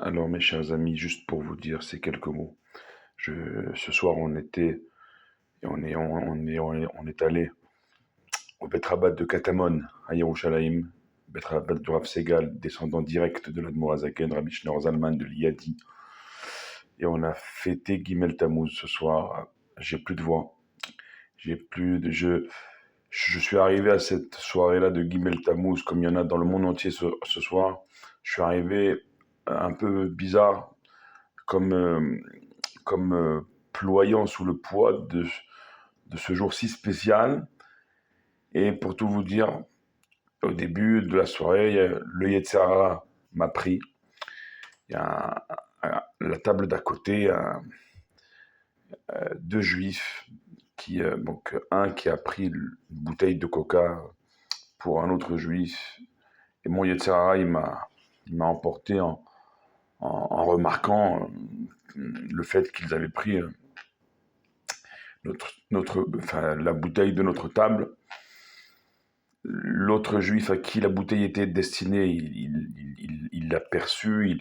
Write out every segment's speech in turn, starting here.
Alors, mes chers amis, juste pour vous dire ces quelques mots. Ce soir, on est allé au Bet Rabat de Katamon, à Yerushalayim. Bet Rabat du Rav Segal, descendant direct de l'Admour Hazaken, Rabbi Shneur Zalman de l'Iyadi. Et on a fêté Gimel Tammuz ce soir. J'ai plus de voix. Je suis arrivé à cette soirée-là de Gimel Tammuz, comme il y en a dans le monde entier ce soir. Je suis arrivé un peu bizarre, comme, euh, comme ployant sous le poids de ce jour si spécial. Et pour tout vous dire, au début de la soirée, le Yetzer Hara m'a pris. Il y a à la table d'à côté deux juifs, donc un qui a pris une bouteille de coca pour un autre juif. Et mon Yetzer Hara, il m'a emporté en remarquant le fait qu'ils avaient pris la bouteille de notre table. L'autre juif à qui la bouteille était destinée, il l'a perçu,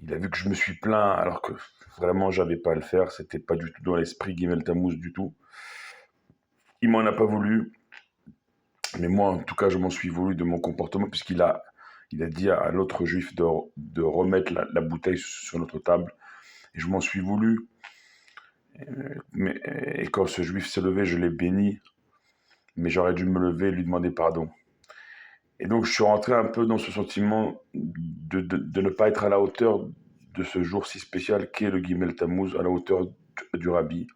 il a vu que je me suis plaint, alors que vraiment j'avais pas à le faire, c'était pas du tout dans l'esprit Gimel Tammuz du tout. Il m'en a pas voulu, mais moi en tout cas je m'en suis voulu de mon comportement, il a dit à l'autre juif de remettre la bouteille sur notre table, et je m'en suis voulu. Et quand ce juif s'est levé, je l'ai béni, mais j'aurais dû me lever et lui demander pardon. Et donc, je suis rentré un peu dans ce sentiment de ne pas être à la hauteur de ce jour si spécial qu'est le Gimel Tammuz, à la hauteur du Rabbi.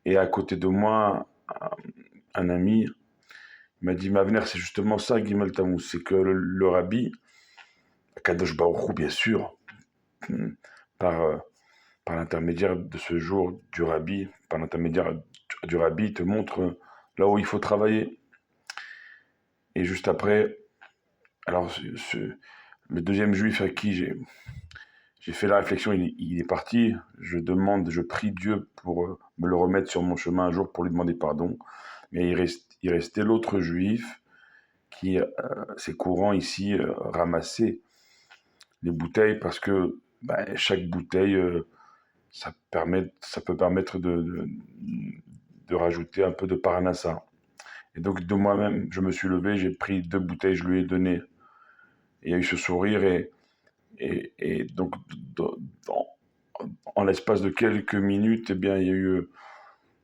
Et à côté de moi, un ami m'a dit, Mavner, c'est justement ça, Gimel Tammuz, c'est que le Rabbi, Kadosh Baruch Hu, bien sûr, par, euh, par l'intermédiaire de ce jour du Rabbi, par l'intermédiaire du Rabbi, il te montre là où il faut travailler. Et juste après, alors, le deuxième juif à qui j'ai fait la réflexion, il est parti. Je prie Dieu pour me le remettre sur mon chemin un jour pour lui demander pardon. Mais il restait l'autre juif qui, c'est courant ici, ramasser les bouteilles parce que chaque bouteille, ça peut permettre de rajouter un peu de paranassa. Et donc de moi-même, je me suis levé, j'ai pris deux bouteilles, je lui ai donné. Et il y a eu ce sourire et donc en l'espace de quelques minutes, eh bien, il y a eu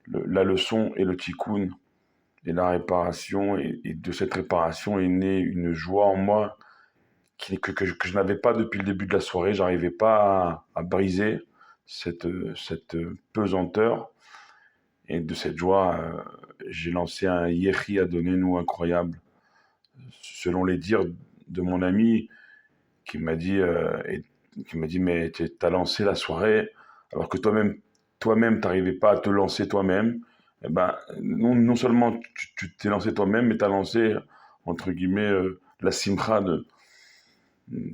la leçon et le tikkun et la réparation. Et de cette réparation est née une joie en moi que je n'avais pas depuis le début de la soirée. J'arrivais pas à briser cette pesanteur. Et de cette joie, j'ai lancé un Yehi Adonenu incroyable. Selon les dires de mon ami qui m'a dit, mais tu as lancé la soirée alors que toi-même, t'arrivais pas à te lancer toi-même. Eh ben, non seulement tu t'es lancé toi-même, mais tu as lancé, entre guillemets, la simcha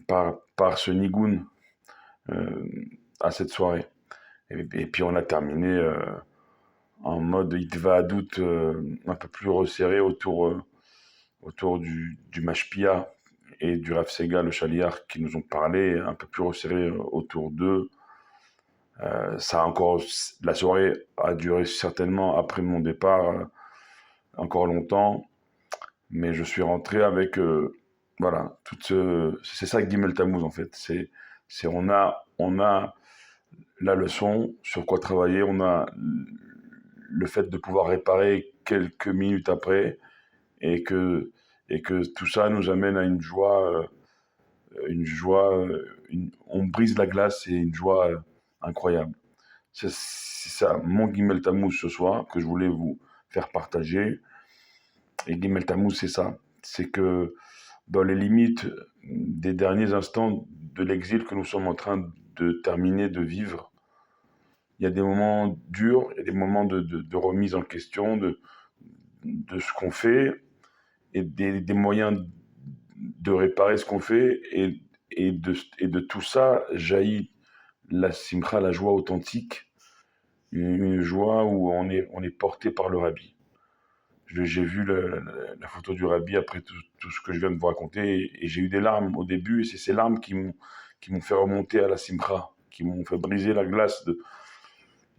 par ce nigoun euh, à cette soirée. Et puis on a terminé en mode Itvahadout un peu plus resserré autour du Mashpia et du Rav Sega, le Chaliar, qui nous ont parlé, un peu plus resserré autour d'eux. La soirée a duré certainement après mon départ encore longtemps, mais je suis rentré avec, voilà, c'est ça Gimel Tammuz en fait. On a la leçon sur quoi travailler, on a le fait de pouvoir réparer quelques minutes après, et que, et que tout ça nous amène à on brise la glace et une joie incroyable. C'est ça, mon Gimel Tammuz ce soir, que je voulais vous faire partager. Et Gimel Tammuz, c'est ça. C'est que dans les limites des derniers instants de l'exil que nous sommes en train de terminer de vivre, il y a des moments durs, il y a des moments de remise en question de ce qu'on fait et des moyens de réparer ce qu'on fait. Et de tout ça jaillit la simcha, la joie authentique, une joie où on est porté par le Rabbi. J'ai vu la photo du Rabbi après tout ce que je viens de vous raconter, et j'ai eu des larmes au début, et c'est ces larmes qui m'ont fait remonter à la simcha, qui m'ont fait briser la glace.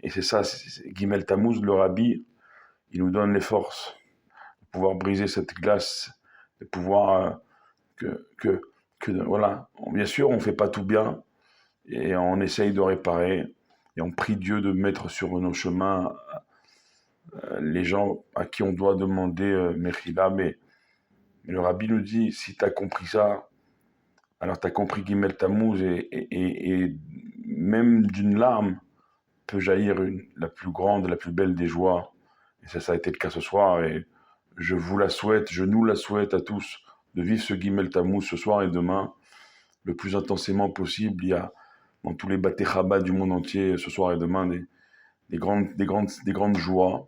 Et c'est ça, Gimel Tammuz, le Rabbi, il nous donne les forces de pouvoir briser cette glace, de pouvoir voilà. Bien sûr, on ne fait pas tout bien et on essaye de réparer et on prie Dieu de mettre sur nos chemins les gens à qui on doit demander Mechila, mais le Rabbi nous dit, si tu as compris ça, alors tu as compris Gimel Tammuz et même d'une larme peut jaillir la plus grande, la plus belle des joies. Et ça a été le cas ce soir et je vous la souhaite, je nous la souhaite à tous de vivre ce Gimel Tammuz ce soir et demain le plus intensément possible. Il y a dans tous les Baté Chabad du monde entier ce soir et demain des grandes joies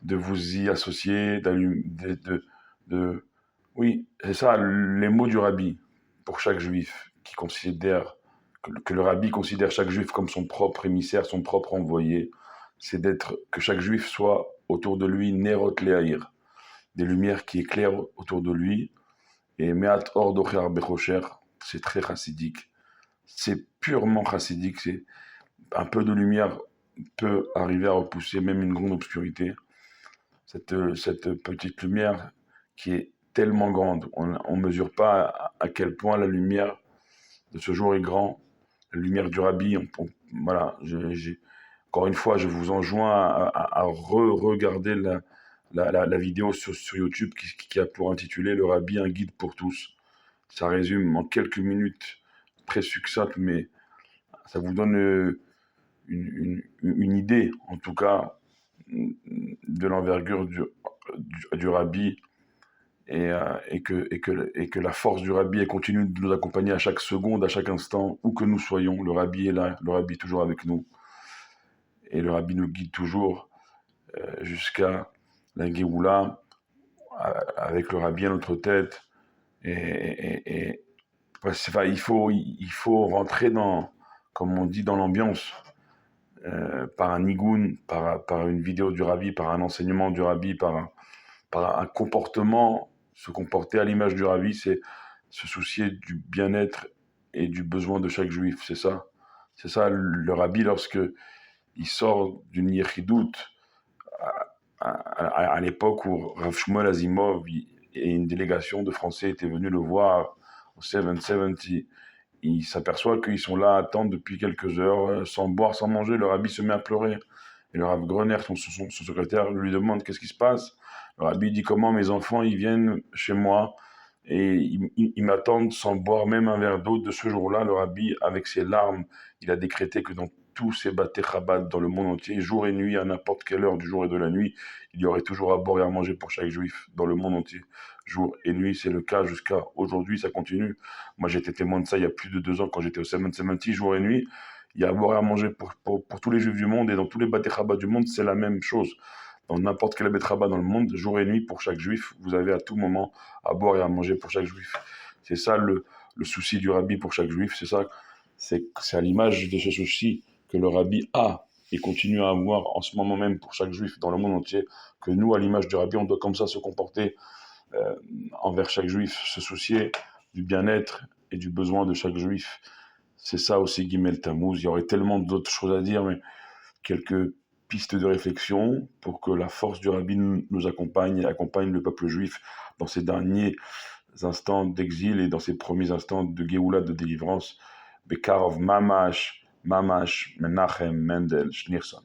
de vous y associer, oui, c'est ça, les mots du Rabbi pour chaque juif qui considère que le Rabbi considère chaque juif comme son propre émissaire, son propre envoyé, c'est que chaque juif soit autour de lui Nerot Leahir, des lumières qui éclairent autour de lui, et Meat Or Docher Bechocher, c'est très chassidique, c'est purement chassidique, c'est un peu de lumière peut arriver à repousser même une grande obscurité. Cette petite lumière qui est tellement grande, on ne mesure pas à quel point la lumière de ce jour est grand, la lumière du Rabbi, voilà, encore une fois, je vous enjoins à regarder la vidéo sur YouTube qui a pour intitulé Le Rabbi, un guide pour tous. Ça résume en quelques minutes, très succinctes, mais ça vous donne une idée, en tout cas, de l'envergure du Rabbi et que la force du Rabbi elle continue de nous accompagner à chaque seconde, à chaque instant, où que nous soyons. Le Rabbi est là, le Rabbi est toujours avec nous. Et le Rabbi nous guide toujours jusqu'à la Géoula, avec le Rabbi à notre tête. Enfin, il faut rentrer comme on dit, dans l'ambiance, par un nigoun, par une vidéo du Rabbi, par un enseignement du Rabbi, par un comportement. Se comporter à l'image du Rabbi, c'est se soucier du bien-être et du besoin de chaque juif. C'est ça le Rabbi, lorsque il sort d'une Yechidout, à l'époque où Rav Shmuel Azimov et une délégation de Français étaient venus le voir au 770, il s'aperçoit qu'ils sont là à attendre depuis quelques heures, sans boire, sans manger. Le Rabbi se met à pleurer. Et le Rav Groner, son secrétaire, lui demande qu'est-ce qui se passe. Le Rabbi dit comment mes enfants ils viennent chez moi et ils m'attendent sans boire même un verre d'eau. De ce jour-là, le Rabbi, avec ses larmes, il a décrété que dans tous ces Baté Chabad dans le monde entier, jour et nuit, à n'importe quelle heure du jour et de la nuit, il y aurait toujours à boire et à manger pour chaque juif dans le monde entier. Jour et nuit, c'est le cas jusqu'à aujourd'hui, ça continue. Moi, j'étais témoin de ça il y a plus de 2 ans quand j'étais au 770, jour et nuit. Il y a à boire et à manger pour tous les juifs du monde et dans tous les Baté Chabad du monde, c'est la même chose. Dans n'importe quel Bet Chabad dans le monde, jour et nuit pour chaque juif, vous avez à tout moment à boire et à manger pour chaque juif. C'est ça le souci du Rabbi pour chaque juif, c'est à l'image de ce souci que le Rabbi a et continue à avoir en ce moment même pour chaque juif dans le monde entier, que nous, à l'image du Rabbi, on doit comme ça se comporter envers chaque juif, se soucier du bien-être et du besoin de chaque juif. C'est ça aussi Gimel Tammuz. Il y aurait tellement d'autres choses à dire, mais quelques pistes de réflexion pour que la force du Rabbi nous accompagne et accompagne le peuple juif dans ses derniers instants d'exil et dans ses premiers instants de Géoula, de délivrance. Bekarov Mamash, Menachem Mendel Schneerson.